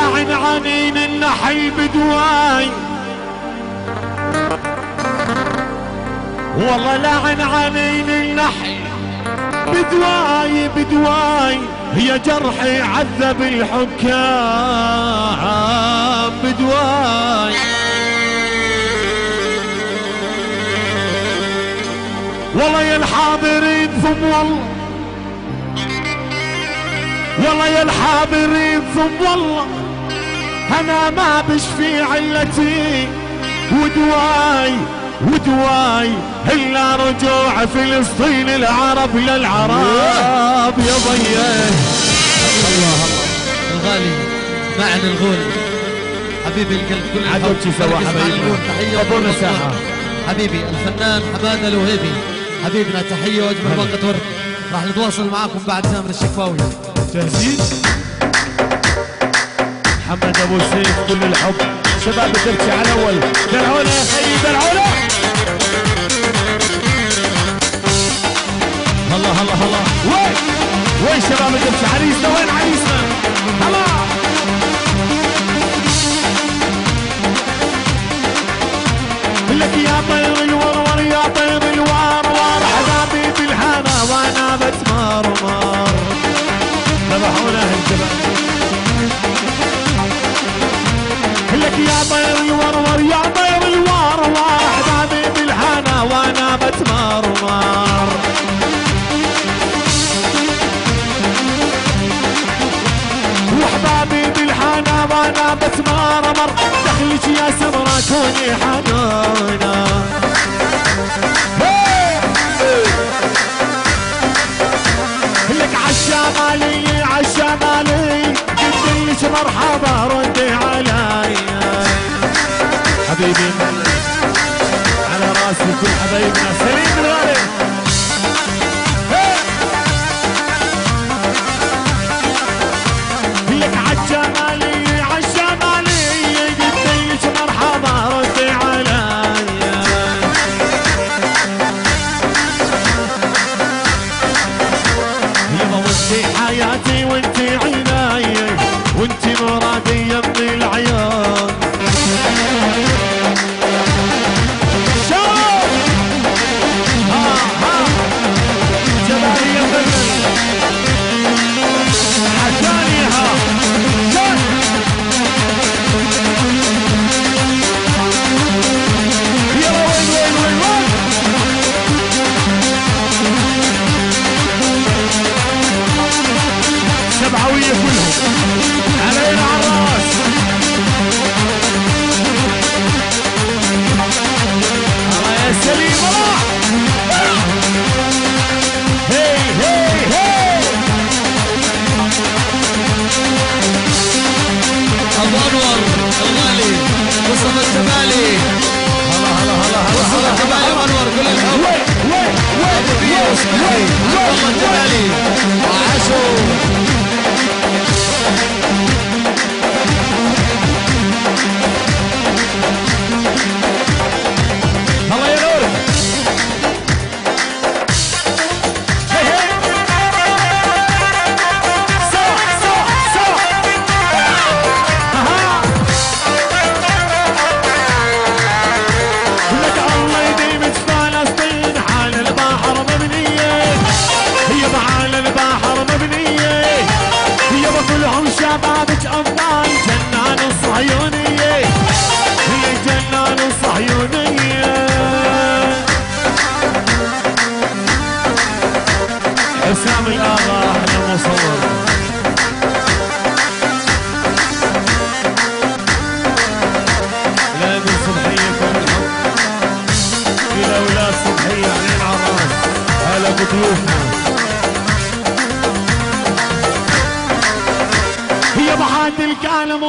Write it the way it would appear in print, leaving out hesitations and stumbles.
لاعن عنين النحل بدواي، والله لاعن عنين النحل بدواي بدواي، يا جرحي عذب الحكام بدواي. والله يا الحاضرين ثم والله يا الحاضرين ثم والله انا ما بشفي علتي ودواي ودواي الا رجوع فلسطين العرب للعرب يا ضيه. الله الغالي معن الغول حبيبي القلب كل عدوتي سوا حبيبي تحيه ساعه حبيبي الفنان حماده الوهيبي حبيبنا تحيه واجمل وقت ورد. راح نتواصل معاكم بعد سامر الشكفاوي. جاهزين؟ محمد ابو سيف كل الحب شباب الدرتي على اول درعونا يا خيي درعونا. الله الله الله وين شباب الدرتي عريسنا وين عريسنا؟ الله لك يا طير الورور يا طير الورور حبابي بالهنا وانا بتمرمر. ذبحونا الجبل لك يا طير الورور يا طير الورور حبابي بالهنا وانا بتمرمر. وحبابي بالهنا وانا بتمرمر دخلك يا سمرة كوني حنونة. لك عالشمالي عالشمالي قلتلك مرحبا ردي علي حبيبي على راسي كل حبايبنا سليم الغالي. لك عالشمالي عالشمالي قلتلك مرحبا ردي علي. يبا وانتي حياتي وانتي عيناي وانتي مرادي يمي العيون. شوف جمالي يا فنان عشاني يلا وين وين وين وين سبعوية كلهم علينا على الراس. الله يا سليم الله. هي هي هي ابو انور الغالي مصطفى الجمالي. هلا هلا هلا مصطفى الجمالي ابو انور كل الحب. وين وين ابو فيوس مصطفى الجمالي وعاشو. الله يا نور. سوا سوا سوا لك الله يديمك فلسطين على البحر مبنية يابا على البحر مبنية يابا كلهم شبابك أبطال جنان الصهيونية هي جنان الصهيونية. حسام الآغا أحلى مصور لا من صبحية كل الحب إلى أولاد صبحية علين عراس هلا بضيوفنا. هي بعد الكلام